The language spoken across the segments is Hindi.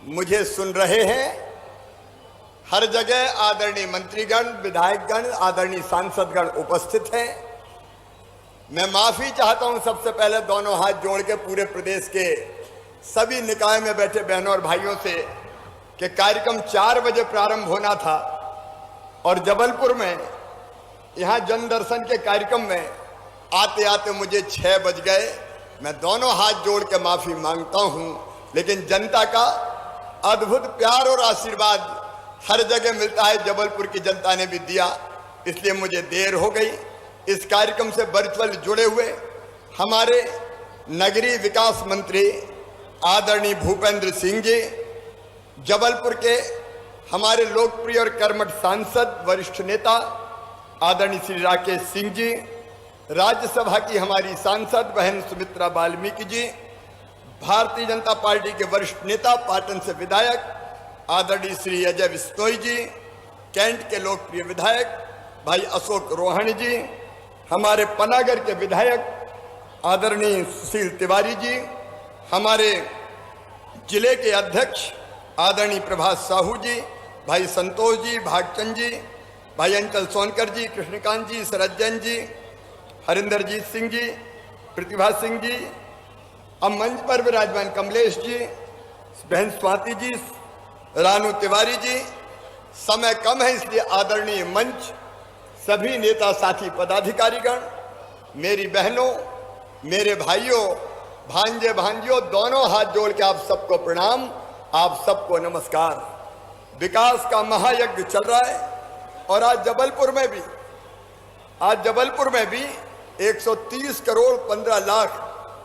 मुझे सुन रहे हैं, हर जगह आदरणीय मंत्रीगण, विधायकगण, आदरणीय सांसदगण उपस्थित हैं। मैं माफी चाहता हूं सबसे पहले दोनों हाथ जोड़ के पूरे प्रदेश के सभी निकाय में बैठे बहनों और भाइयों से कि कार्यक्रम 4 बजे प्रारंभ होना था और जबलपुर में यहां जन दर्शन के कार्यक्रम में आते आते मुझे 6 बज गए। मैं दोनों हाथ जोड़ के माफी मांगता हूं, लेकिन जनता का अद्भुत प्यार और आशीर्वाद हर जगह मिलता है, जबलपुर की जनता ने भी दिया, इसलिए मुझे देर हो गई। इस कार्यक्रम से वर्चुअल जुड़े हुए हमारे नगरीय विकास मंत्री आदरणीय भूपेंद्र सिंह जी, जबलपुर के हमारे लोकप्रिय और कर्मठ सांसद वरिष्ठ नेता आदरणीय श्री राकेश सिंह जी, राज्यसभा की हमारी सांसद बहन सुमित्रा वाल्मीकि जी, भारतीय जनता पार्टी के वरिष्ठ नेता पाटन से विधायक आदरणीय श्री अजय बिश्नोई जी, कैंट के लोकप्रिय विधायक भाई अशोक रोहाणी जी, हमारे पनागर के विधायक आदरणीय सुशील तिवारी जी, हमारे जिले के अध्यक्ष आदरणीय प्रभात साहू जी, भाई संतोष जी, भागचंद जी, भाई अंचल सोनकर जी, कृष्णकांत जी, शरद जैन जी, हरिंदरजीत सिंह जी, प्रतिभा सिंह जी, अब मंच पर विराजमान कमलेश जी, बहन स्वाति जी, रानू तिवारी जी। समय कम है इसलिए आदरणीय मंच, सभी नेता साथी पदाधिकारीगण, मेरी बहनों, मेरे भाइयों, भांजे भांजियों, दोनों हाथ जोड़ के आप सबको प्रणाम, आप सबको नमस्कार। विकास का महायज्ञ चल रहा है और आज जबलपुर में भी 130 करोड़ 15 लाख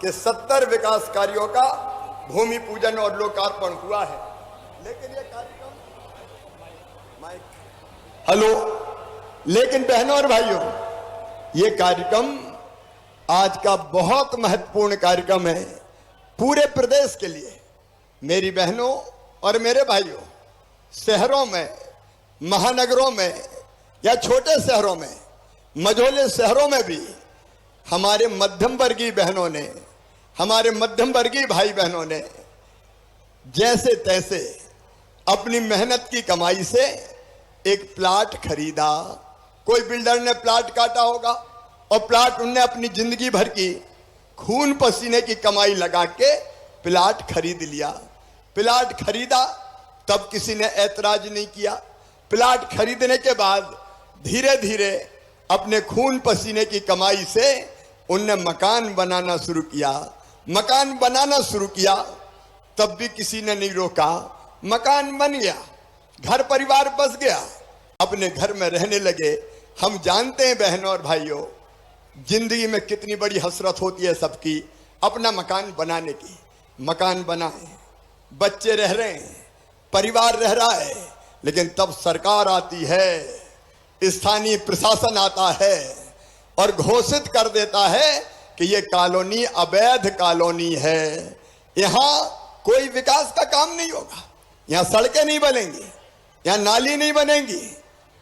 के 70 विकास कार्यों का भूमि पूजन और लोकार्पण हुआ है। लेकिन ये कार्यक्रम लेकिन बहनों और भाइयों, ये कार्यक्रम आज का बहुत महत्वपूर्ण कार्यक्रम है पूरे प्रदेश के लिए। मेरी बहनों और मेरे भाइयों, शहरों में, महानगरों में या छोटे शहरों में, मझोले शहरों में भी हमारे मध्यम वर्गीय बहनों ने, हमारे मध्यम वर्गीय भाई बहनों ने जैसे तैसे अपनी मेहनत की कमाई से एक प्लाट खरीदा। कोई बिल्डर ने प्लाट काटा होगा और प्लाट उनने अपनी जिंदगी भर की खून पसीने की कमाई लगा के प्लाट खरीद लिया। प्लाट खरीदा तब किसी ने ऐतराज नहीं किया। प्लाट खरीदने के बाद धीरे धीरे अपने खून पसीने की कमाई से उनने मकान बनाना शुरू किया। मकान बनाना शुरू किया तब भी किसी ने नहीं रोका। मकान बन गया, घर परिवार बस गया, अपने घर में रहने लगे। हम जानते हैं बहनों और भाइयों, जिंदगी में कितनी बड़ी हसरत होती है सबकी अपना मकान बनाने की। मकान बनाए, बच्चे रह रहे हैं, परिवार रह रहा है, लेकिन तब सरकार आती है, स्थानीय प्रशासन आता है और घोषित कर देता है कि ये कॉलोनी अवैध कॉलोनी है, यहां कोई विकास का काम नहीं होगा, यहां सड़कें नहीं बनेंगी, यहां नाली नहीं बनेगी,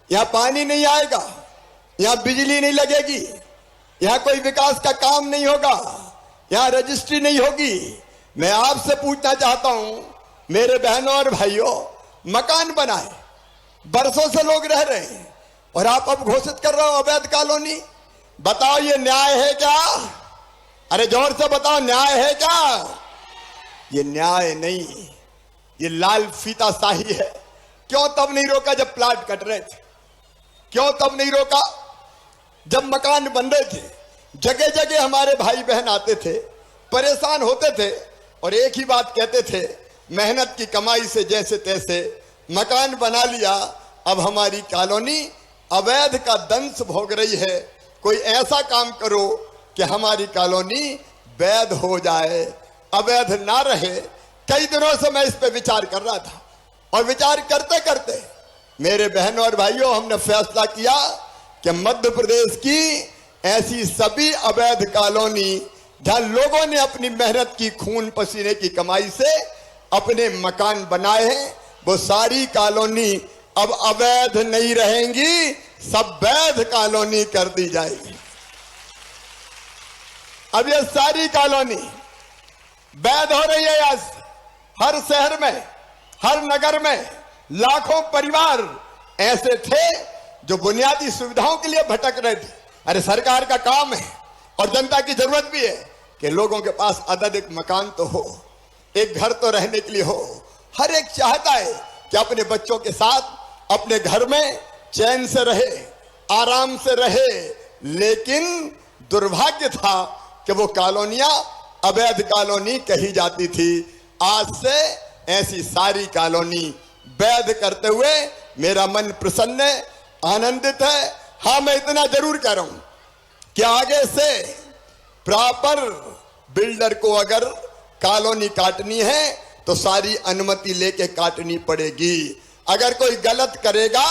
यहां पानी नहीं आएगा, यहां बिजली नहीं लगेगी, यहां कोई विकास का काम नहीं होगा, यहां रजिस्ट्री नहीं होगी। मैं आपसे पूछना चाहता हूं मेरे बहनों और भाइयों, मकान बनाए, बरसों से लोग रह रहे हैं और आप अब घोषित कर रहे हो अवैध कॉलोनी। बताओ ये न्याय है क्या? अरे जोर से बताओ, न्याय है क्या? ये न्याय नहीं, ये लाल फीता शाही है। क्यों तब नहीं रोका जब प्लाट कट रहे थे? क्यों तब नहीं रोका जब मकान बन रहे थे? जगह जगह हमारे भाई बहन आते थे, परेशान होते थे और एक ही बात कहते थे, मेहनत की कमाई से जैसे तैसे मकान बना लिया, अब हमारी कॉलोनी अवैध का दंश भोग रही है। कोई ऐसा काम करो कि हमारी कॉलोनी वैध हो जाए, अवैध ना रहे। कई दिनों से मैं इस पे विचार कर रहा था और विचार करते करते मेरे बहनों और भाइयों, हमने फैसला किया कि मध्य प्रदेश की ऐसी सभी अवैध कॉलोनी जहां लोगों ने अपनी मेहनत की खून पसीने की कमाई से अपने मकान बनाए हैं, वो सारी कॉलोनी अब अवैध नहीं रहेंगी, सब वैध कॉलोनी कर दी जाएगी। अब ये सारी कॉलोनी वैध हो रही है आज हर शहर में, हर नगर में लाखों परिवार ऐसे थे जो बुनियादी सुविधाओं के लिए भटक रहे थे। अरे सरकार का काम है और जनता की जरूरत भी है कि लोगों के पास अत्यधिक मकान तो हो, एक घर तो रहने के लिए हो। हर एक चाहता है कि अपने बच्चों के साथ अपने घर में चैन से रहे, आराम से रहे। लेकिन दुर्भाग्य था कि वो कॉलोनियां अवैध कॉलोनी कही जाती थी। आज से ऐसी सारी कॉलोनी वैध करते हुए मेरा मन प्रसन्न है, आनंदित है। हाँ, मैं इतना जरूर कह रहा हूं कि आगे से प्रॉपर बिल्डर को अगर कॉलोनी काटनी है तो सारी अनुमति लेके काटनी पड़ेगी। अगर कोई गलत करेगा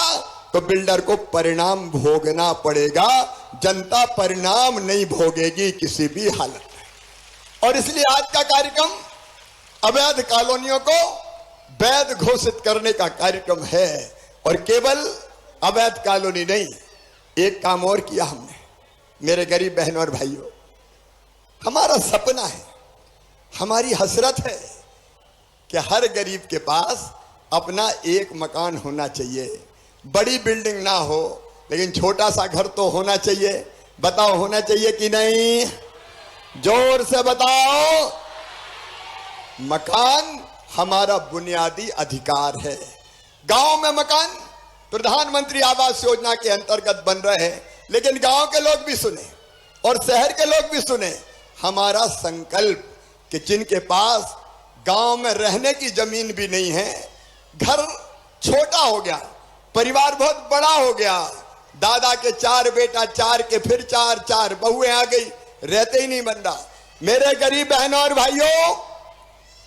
तो बिल्डर को परिणाम भोगना पड़ेगा। जनता परिणाम नहीं भोगेगी किसी भी हालत में। और इसलिए आज का कार्यक्रम अवैध कॉलोनियों को वैध घोषित करने का कार्यक्रम है। और केवल अवैध कॉलोनी नहीं, एक काम और किया हमने। मेरे गरीब बहनों और भाइयों, हमारा सपना है, हमारी हसरत है कि हर गरीब के पास अपना एक मकान होना चाहिए। बड़ी बिल्डिंग ना हो लेकिन छोटा सा घर तो होना चाहिए। बताओ, होना चाहिए कि नहीं? जोर से बताओ। मकान हमारा बुनियादी अधिकार है। गांव में मकान प्रधानमंत्री आवास योजना के अंतर्गत बन रहे हैं, लेकिन गांव के लोग भी सुने और शहर के लोग भी सुने। हमारा संकल्प कि जिनके पास गांव में रहने की जमीन भी नहीं है, घर छोटा हो गया, परिवार बहुत बड़ा हो गया, दादा के 4 बेटा, 4 के फिर 4 बहुएं आ गई, रहते ही नहीं बन रहा। मेरे गरीब बहनों और भाइयों,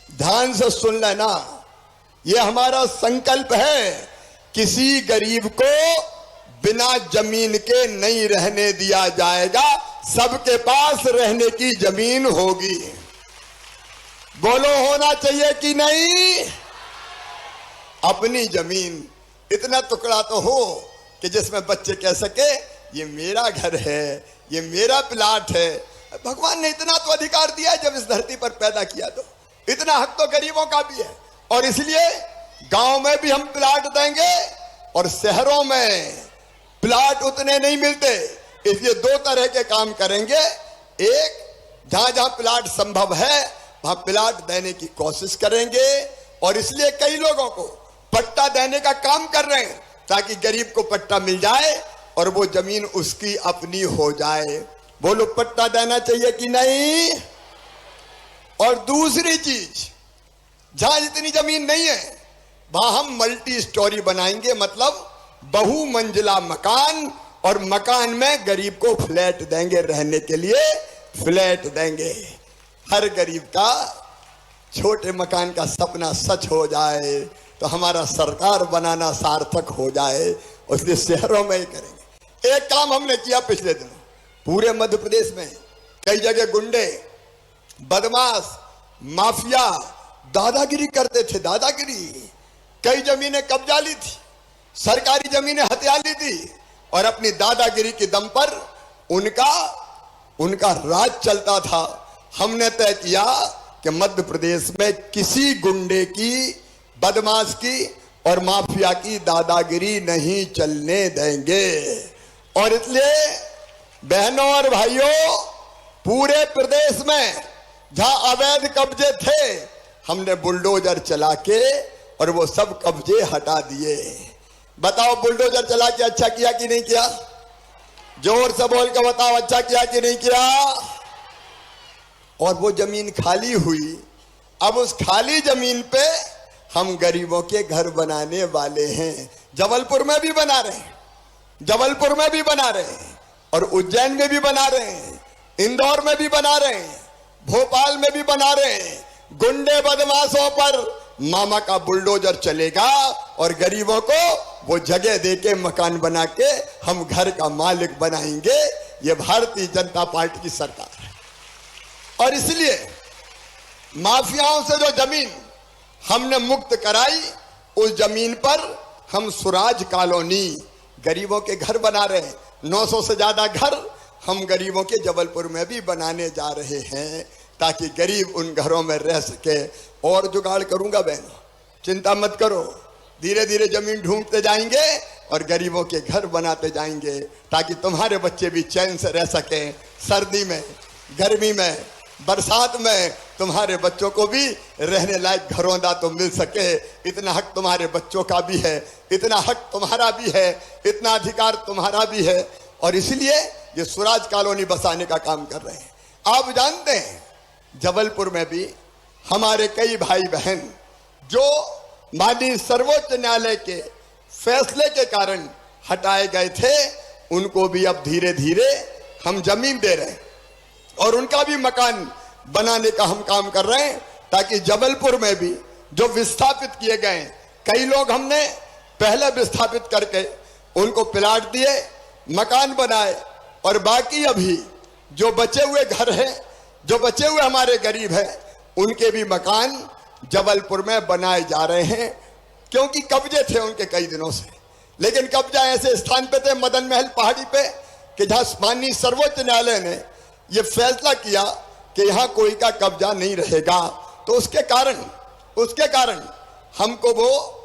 ध्यान से सुन लेना, यह हमारा संकल्प है। किसी गरीब को बिना जमीन के नहीं रहने दिया जाएगा। सबके पास रहने की जमीन होगी। बोलो, होना चाहिए कि नहीं? अपनी जमीन इतना टुकड़ा तो हो कि जिसमें बच्चे कह सके ये मेरा घर है, ये मेरा प्लाट है। भगवान ने इतना तो अधिकार दिया है, जब इस धरती पर पैदा किया तो इतना हक तो गरीबों का भी है। और इसलिए गांव में भी हम प्लाट देंगे और शहरों में प्लाट उतने नहीं मिलते, इसलिए 2 तरह के काम करेंगे। एक, जहां जहां प्लाट संभव है वहां प्लाट देने की कोशिश करेंगे और इसलिए कई लोगों को पट्टा देने का काम कर रहे हैं ताकि गरीब को पट्टा मिल जाए और वो जमीन उसकी अपनी हो जाए। बोलो, पट्टा देना चाहिए कि नहीं? और दूसरी चीज, जहां इतनी जमीन नहीं है वहां हम मल्टी स्टोरी बनाएंगे, मतलब बहुमंजिला मकान, और मकान में गरीब को फ्लैट देंगे, रहने के लिए फ्लैट देंगे। हर गरीब का छोटे मकान का सपना सच हो जाए तो हमारा सरकार बनाना सार्थक हो जाए। इसलिए शहरों में ही करेंगे। एक काम हमने किया पिछले दिनों, पूरे मध्य प्रदेश में कई जगह गुंडे, बदमाश, माफिया दादागिरी करते थे। दादागिरी, कई जमीनें कब्जा ली थी, सरकारी जमीनें हथिया ली थी और अपनी दादागिरी के दम पर उनका राज चलता था। हमने तय किया कि मध्य प्रदेश में किसी गुंडे की, बदमाश की और माफिया की दादागिरी नहीं चलने देंगे। और इसलिए बहनों और भाइयों, पूरे प्रदेश में जहां अवैध कब्जे थे हमने बुलडोजर चला के और वो सब कब्जे हटा दिए। बताओ, बुलडोजर चला के अच्छा किया कि नहीं किया? जोर से बोल के बताओ, अच्छा किया कि नहीं किया? और वो जमीन खाली हुई। अब उस खाली जमीन पे हम गरीबों के घर बनाने वाले हैं। जबलपुर में भी बना रहे हैं, जबलपुर में भी बना रहे हैं और उज्जैन में भी बना रहे हैं, इंदौर में भी बना रहे हैं, भोपाल में भी बना रहे हैं। गुंडे बदमाशों पर मामा का बुलडोजर चलेगा और गरीबों को वो जगह देके मकान बना के हम घर का मालिक बनाएंगे। ये भारतीय जनता पार्टी की सरकार है। और इसलिए माफियाओं से जो जमीन हमने मुक्त कराई, उस जमीन पर हम स्वराज कॉलोनी गरीबों के घर बना रहे हैं। 900 से ज्यादा घर हम गरीबों के जबलपुर में भी बनाने जा रहे हैं ताकि गरीब उन घरों में रह सके। और जुगाड़ करूंगा बहनों, चिंता मत करो, धीरे धीरे जमीन ढूंढते जाएंगे और गरीबों के घर बनाते जाएंगे, ताकि तुम्हारे बच्चे भी चैन से रह सकें। सर्दी में, गर्मी में, बरसात में तुम्हारे बच्चों को भी रहने लायक घरौंदा तो मिल सके। इतना हक तुम्हारे बच्चों का भी है, इतना हक तुम्हारा भी है, इतना अधिकार तुम्हारा भी है। और इसलिए ये स्वराज कॉलोनी बसाने का काम कर रहे हैं। आप जानते हैं जबलपुर में भी हमारे कई भाई बहन जो माननीय सर्वोच्च न्यायालय के फैसले के कारण हटाए गए थे, उनको भी अब धीरे धीरे हम जमीन दे रहे हैं और उनका भी मकान बनाने का हम काम कर रहे हैं, ताकि जबलपुर में भी जो विस्थापित किए गए, कई लोग हमने पहले विस्थापित करके उनको प्लाट दिए, मकान बनाए, और बाकी अभी जो बचे हुए घर हैं, जो बचे हुए हमारे गरीब हैं, उनके भी मकान जबलपुर में बनाए जा रहे हैं। क्योंकि कब्जे थे उनके कई दिनों से, लेकिन कब्जा ऐसे स्थान पे थे मदन महल पहाड़ी पे कि जहां माननीय सर्वोच्च न्यायालय ने यह फैसला किया कि यहां कोई का कब्जा नहीं रहेगा, तो उसके कारण हमको वो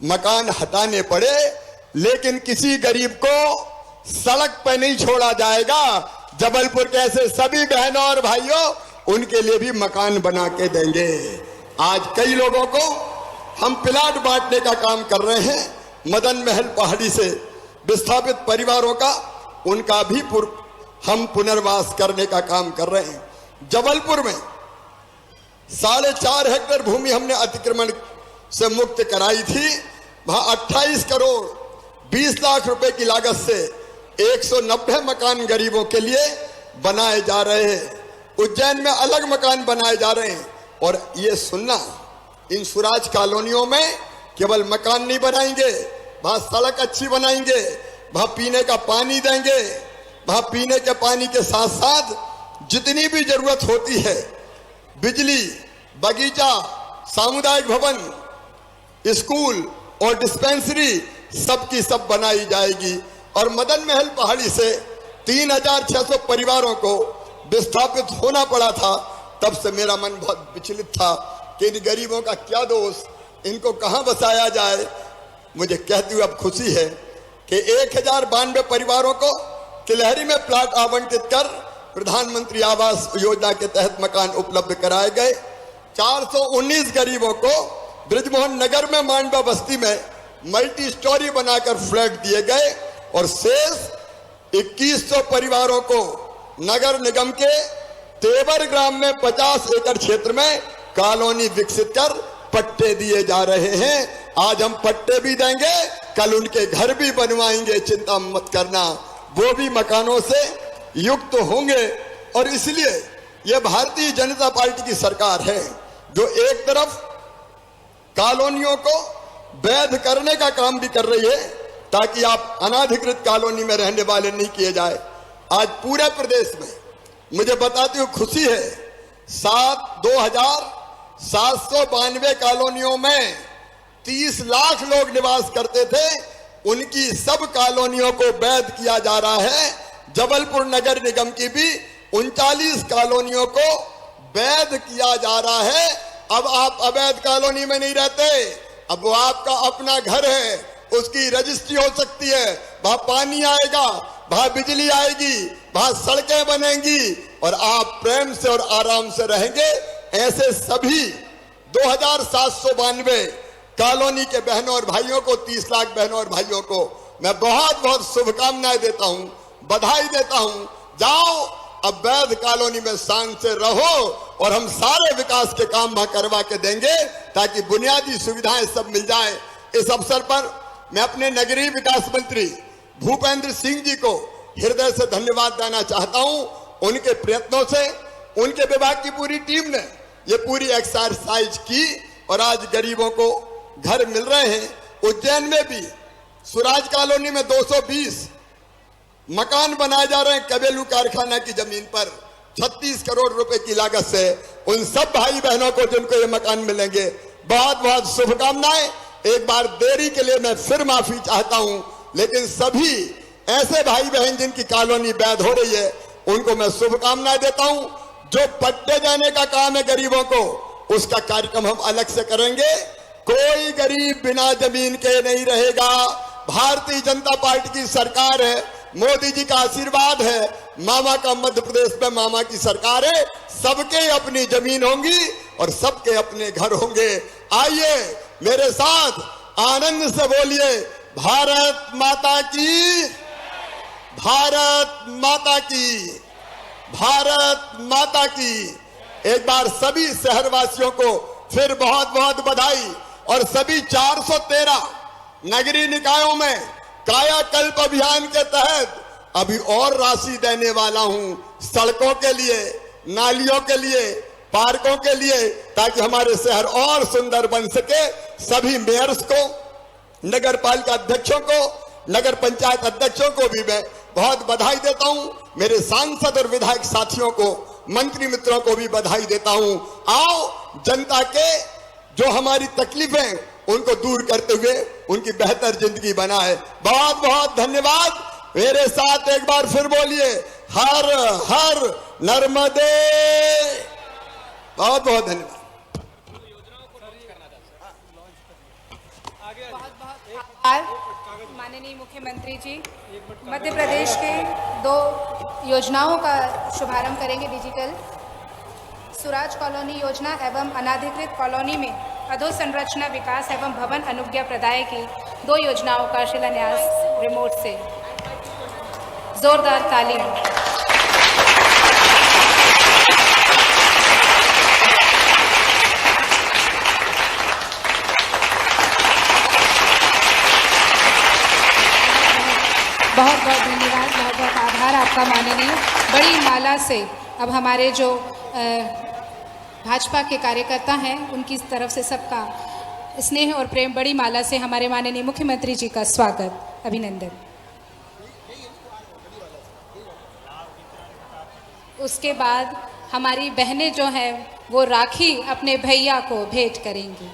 मकान हटाने पड़े। लेकिन किसी गरीब को सड़क पे नहीं छोड़ा जाएगा। जबलपुर के ऐसे सभी बहनों और भाइयों, उनके लिए भी मकान बना के देंगे। आज कई लोगों को हम प्लाट बांटने का काम कर रहे हैं। मदन महल पहाड़ी से विस्थापित परिवारों का, उनका भी हम पुनर्वास करने का काम कर रहे हैं। जबलपुर में 4.5 हेक्टेयर भूमि हमने अतिक्रमण से मुक्त कराई थी। वहां 28 करोड़ 20 लाख रुपए की लागत से 190 मकान गरीबों के लिए बनाए जा रहे हैं। उज्जैन में अलग मकान बनाए जा रहे हैं। और ये सुनना, इन स्वराज कॉलोनियों में केवल मकान नहीं बनाएंगे, वहां सड़क अच्छी बनाएंगे, वहां पीने का पानी देंगे। वहां पीने के पानी के साथ साथ जितनी भी जरूरत होती है, बिजली, बगीचा, सामुदायिक भवन, स्कूल और डिस्पेंसरी, सबकी सब बनाई जाएगी। और मदन महल पहाड़ी से 3600 परिवारों को विस्थापित होना पड़ा था। तब से मेरा मन बहुत विचलित था कि इन गरीबों का क्या दोष, इनको कहां बसाया जाए। मुझे कहते हुए अब खुशी है कि 1092 परिवारों को तिलहरी में प्लाट आवंटित कर प्रधानमंत्री आवास योजना के तहत मकान उपलब्ध कराए गए। 419 गरीबों को ब्रिजमोहन नगर में मांडवा बस्ती में मल्टी स्टोरी बनाकर फ्लैट दिए गए। और शेष 2100 परिवारों को नगर निगम के तेवर ग्राम में 50 एकड़ क्षेत्र में कॉलोनी विकसित कर पट्टे दिए जा रहे हैं। आज हम पट्टे भी देंगे, कल उनके घर भी बनवाएंगे, चिंता मत करना। वो भी मकानों से युक्त होंगे। और इसलिए यह भारतीय जनता पार्टी की सरकार है जो एक तरफ कॉलोनियों को वैध करने का काम भी कर रही है, ताकि आप अनाधिकृत कॉलोनी में रहने वाले नहीं किए जाए। आज पूरे प्रदेश में मुझे बताते हुए खुशी है, 2792 कॉलोनियों में 30 लाख लोग निवास करते थे, उनकी सब कॉलोनियों को वैध किया जा रहा है। जबलपुर नगर निगम की भी 39 कॉलोनियों को वैध किया जा रहा है। अब आप अवैध कॉलोनी में नहीं रहते, अब वो आपका अपना घर है, उसकी रजिस्ट्री हो सकती है, वहां पानी आएगा, वहां बिजली आएगी, वहां सड़कें बनेंगी और आप प्रेम से और आराम से रहेंगे। ऐसे सभी 2792 कॉलोनी के बहनों और भाइयों को, 30 लाख बहनों और भाइयों को मैं बहुत बहुत शुभकामनाएं देता हूं, बधाई देता हूं। जाओ अब वैध कॉलोनी में शान से रहो और हम सारे विकास के काम वहां करवा के देंगे, ताकि बुनियादी सुविधाएं सब मिल जाए। इस अवसर पर मैं अपने नगरीय विकास मंत्री भूपेंद्र सिंह जी को हृदय से धन्यवाद देना चाहता हूं। उनके प्रयत्नों से उनके विभाग की पूरी टीम ने ये पूरी एक्सरसाइज की और आज गरीबों को घर मिल रहे हैं। उज्जैन में भी स्वराज कॉलोनी में 220 मकान बनाए जा रहे हैं कबेलू कारखाना की जमीन पर 36 करोड़ रुपए की लागत से। उन सब भाई बहनों को जिनको ये मकान मिलेंगे, बहुत बहुत शुभकामनाएं। एक बार देरी के लिए मैं फिर माफी चाहता हूं, लेकिन सभी ऐसे भाई बहन जिनकी कॉलोनी वैध हो रही है, उनको मैं शुभकामनाएं देता हूं। जो पट्टे देने का काम है गरीबों को, उसका कार्यक्रम हम अलग से करेंगे। कोई गरीब बिना जमीन के नहीं रहेगा। भारतीय जनता पार्टी की सरकार है, मोदी जी का आशीर्वाद है, मामा का मध्य प्रदेश में मामा की सरकार है, सबके अपनी जमीन होंगी और सबके अपने घर होंगे। आइए मेरे साथ आनंद से बोलिए, भारत माता की, भारत माता की, भारत माता की। एक बार सभी शहरवासियों को फिर बहुत बहुत बधाई। और सभी 413 नगरीय निकायों में कायाकल्प अभियान के तहत अभी और राशि देने वाला हूं, सड़कों के लिए, नालियों के लिए, पार्कों के लिए, ताकि हमारे शहर और सुंदर बन सके। सभी मेयर्स को, नगर पालिका अध्यक्षों को, नगर पंचायत अध्यक्षों को भी मैं बहुत बधाई देता हूं। मेरे सांसद और विधायक साथियों को, मंत्री मित्रों को भी बधाई देता हूं। आओ जनता के जो हमारी तकलीफें उनको दूर करते हुए उनकी बेहतर जिंदगी बनाए। बहुत बहुत धन्यवाद। मेरे साथ एक बार फिर बोलिए, हर हर नर्मदे। बहुत बहुत धन्यवाद। माननीय मुख्यमंत्री जी मध्य प्रदेश के 2 योजनाओं का शुभारंभ करेंगे। डिजिटल सुराज कॉलोनी योजना एवं अनाधिकृत कॉलोनी में अधोसंरचना विकास एवं भवन अनुज्ञा प्रदाय की 2 योजनाओं का शिलान्यास रिमोट से। जोरदार तालियां। बहुत बहुत धन्यवाद, बहुत बहुत आभार आपका माननीय। बड़ी माला से अब हमारे जो भाजपा के कार्यकर्ता हैं उनकी तरफ से सबका स्नेह और प्रेम बड़ी माला से हमारे माननीय मुख्यमंत्री जी का स्वागत, अभिनंदन। उसके बाद हमारी बहनें जो हैं वो राखी अपने भैया को भेंट करेंगी।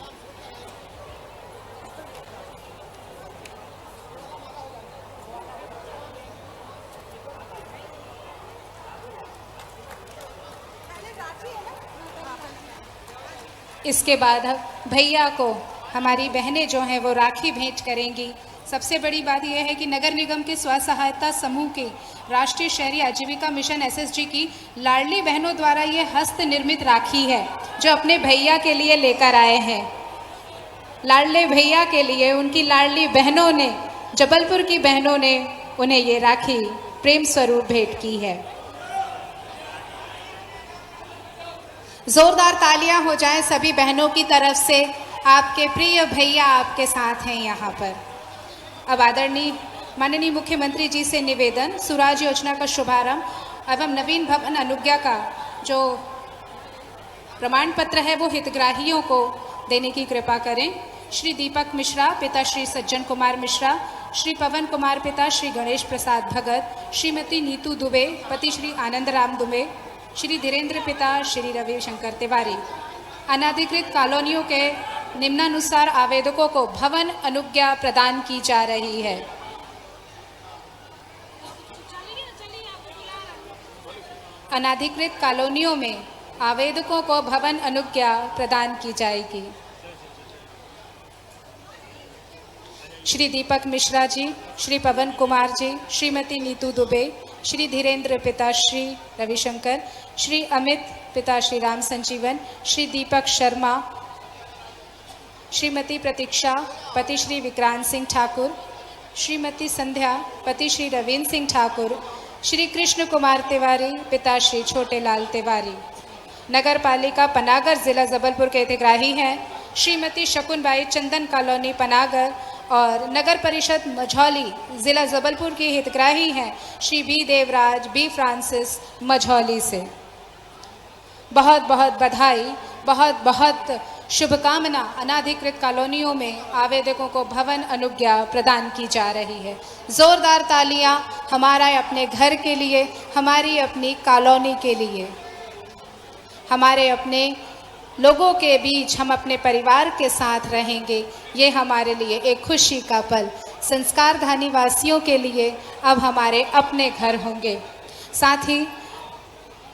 इसके बाद भैया को हमारी बहनें जो हैं वो राखी भेंट करेंगी। सबसे बड़ी बात यह है कि नगर निगम के स्व सहायता समूह के राष्ट्रीय शहरी आजीविका मिशन एसएसजी की लाडली बहनों द्वारा ये हस्त निर्मित राखी है जो अपने भैया के लिए लेकर आए हैं। लाडले भैया के लिए उनकी लाडली बहनों ने, जबलपुर की बहनों ने उन्हें ये राखी प्रेम स्वरूप भेंट की है। जोरदार तालियां हो जाएं सभी बहनों की तरफ से। आपके प्रिय भैया आपके साथ हैं यहाँ पर। अब आदरणीय माननीय मुख्यमंत्री जी से निवेदन, सुराज योजना का शुभारंभ एवं नवीन भवन अनुज्ञा का जो प्रमाण पत्र है वो हितग्राहियों को देने की कृपा करें। श्री दीपक मिश्रा पिता श्री सज्जन कुमार मिश्रा, श्री पवन कुमार पिता श्री गणेश प्रसाद भगत, श्रीमती नीतू दुबे पति श्री आनंद राम दुबे, श्री धीरेन्द्र पिता श्री रविशंकर तिवारी। अनाधिकृत कॉलोनियों के निम्नानुसार आवेदकों को भवन अनुज्ञा प्रदान की जा रही है। अनाधिकृत कॉलोनियों में आवेदकों को भवन अनुज्ञा प्रदान की जाएगी। श्री दीपक मिश्रा जी, श्री पवन कुमार जी, श्रीमती नीतू दुबे, श्री धीरेन्द्र पिता श्री रविशंकर, श्री अमित पिता श्री राम संजीवन, श्री दीपक शर्मा, श्रीमती प्रतीक्षा पति श्री विक्रांत सिंह ठाकुर, श्रीमती संध्या पति श्री रवीन्द्र सिंह ठाकुर, श्री कृष्ण कुमार तिवारी पिता श्री छोटेलाल तिवारी। नगर पालिका पनागर जिला जबलपुर के हितग्राही हैं श्रीमती शकुनबाई चंदन कॉलोनी पनागर, और नगर परिषद मझौली जिला जबलपुर की हितग्राही हैं Shri B Devraj B Francis Majhauli से। बहुत बहुत बधाई, बहुत बहुत शुभकामना। अनाधिकृत कॉलोनियों में आवेदकों को भवन अनुज्ञा प्रदान की जा रही है। जोरदार तालियां हमारा अपने घर के लिए, हमारी अपनी कॉलोनी के लिए, हमारे अपने लोगों के बीच हम अपने परिवार के साथ रहेंगे। ये हमारे लिए एक खुशी का पल। संस्कारधानी वासियों के लिए अब हमारे अपने घर होंगे। साथ ही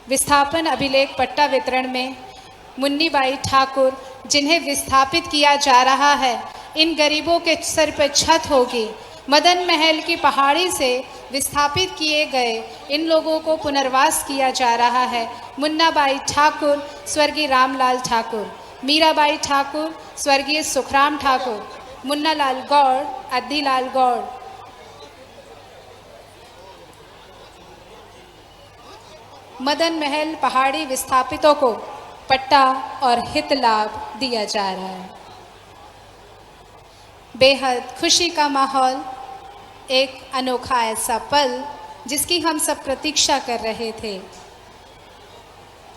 विस्थापन अभिलेख पट्टा वितरण में मुन्नीबाई ठाकुर, जिन्हें विस्थापित किया जा रहा है, इन गरीबों के सर पर छत होगी। मदन महल की पहाड़ी से विस्थापित किए गए इन लोगों को पुनर्वास किया जा रहा है। मुन्नाबाई ठाकुर, स्वर्गीय रामलाल ठाकुर, मीराबाई ठाकुर, स्वर्गीय सुखराम ठाकुर, मुन्नालाल गौड़, अद्दीलाल गौड़। मदन महल पहाड़ी विस्थापितों को पट्टा और हित लाभ दिया जा रहा है। बेहद खुशी का माहौल, एक अनोखा ऐसा पल जिसकी हम सब प्रतीक्षा कर रहे थे।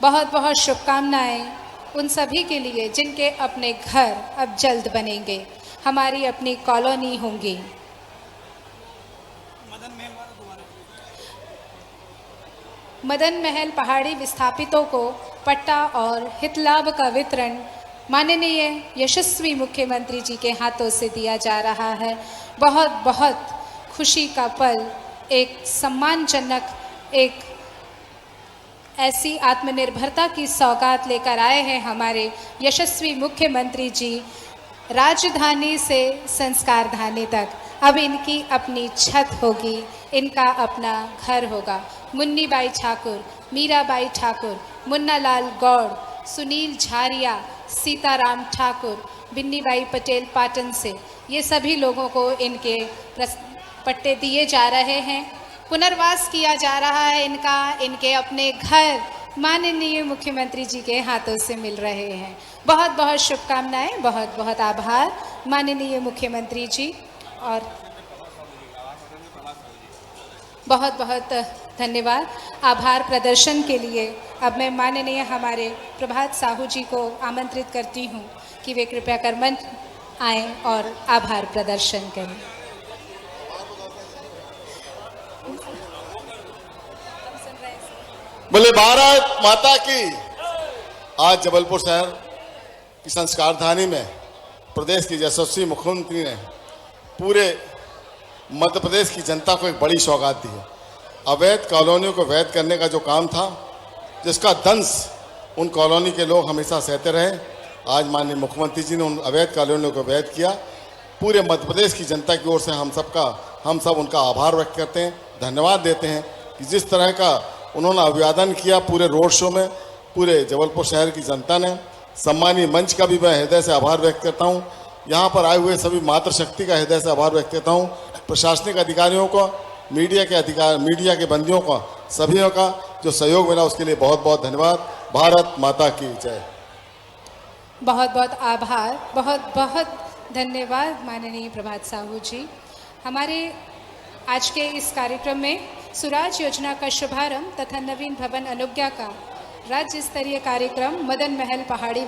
बहुत बहुत शुभकामनाएं उन सभी के लिए जिनके अपने घर अब जल्द बनेंगे, हमारी अपनी कॉलोनी होंगी। मदन महल पहाड़ी विस्थापितों को पट्टा और हितलाभ का वितरण माननीय यशस्वी मुख्यमंत्री जी के हाथों से दिया जा रहा है। बहुत बहुत खुशी का पल, एक सम्मानजनक, एक ऐसी आत्मनिर्भरता की सौगात लेकर आए हैं हमारे यशस्वी मुख्यमंत्री जी। राजधानी से संस्कारधानी तक अब इनकी अपनी छत होगी, इनका अपना घर होगा। मुन्नीबाई ठाकुर, मीराबाई ठाकुर, मुन्नालाल गौड़, सुनील झारिया, सीताराम ठाकुर, बिन्नीबाई पटेल पाटन से, ये सभी लोगों को इनके पट्टे दिए जा रहे हैं। पुनर्वास किया जा रहा है इनका, इनके अपने घर माननीय मुख्यमंत्री जी के हाथों से मिल रहे हैं। बहुत बहुत शुभकामनाएं, बहुत बहुत आभार माननीय मुख्यमंत्री जी, और बहुत बहुत धन्यवाद आभार प्रदर्शन के लिए। अब मैं माननीय हमारे प्रभात साहू जी को आमंत्रित करती हूँ कि वे कृपया कर मंच आएँ और आभार प्रदर्शन करें। बोले भारत माता की। आज जबलपुर शहर की संस्कारधानी में प्रदेश की यशस्वी मुख्यमंत्री ने पूरे मध्य प्रदेश की जनता को एक बड़ी सौगात दी है। अवैध कॉलोनियों को वैध करने का जो काम था, जिसका दंश उन कॉलोनी के लोग हमेशा सहते रहे, आज माननीय मुख्यमंत्री जी ने उन अवैध कॉलोनियों को वैध किया। पूरे मध्य प्रदेश की जनता की ओर से हम सब उनका आभार व्यक्त करते हैं, धन्यवाद देते हैं कि जिस तरह का उन्होंने अभिवादन किया पूरे रोड शो में, पूरे जबलपुर शहर की जनता ने। सम्मानीय मंच का भी मैं हृदय से आभार व्यक्त करता हूँ। यहाँ पर आए हुए सभी मातृशक्ति का हृदय से आभार व्यक्त करता हूँ। प्रशासनिक अधिकारियों को, मीडिया के बंदियों का, सभी का जो सहयोग मिला उसके लिए बहुत बहुत धन्यवाद। भारत माता की जय। बहुत बहुत आभार, बहुत बहुत धन्यवाद माननीय प्रभात साहू जी। हमारे आज के इस कार्यक्रम में सुराज योजना का शुभारंभ तथा नवीन भवन अनुज्ञा का राज्य स्तरीय कार्यक्रम मदन महल पहाड़ी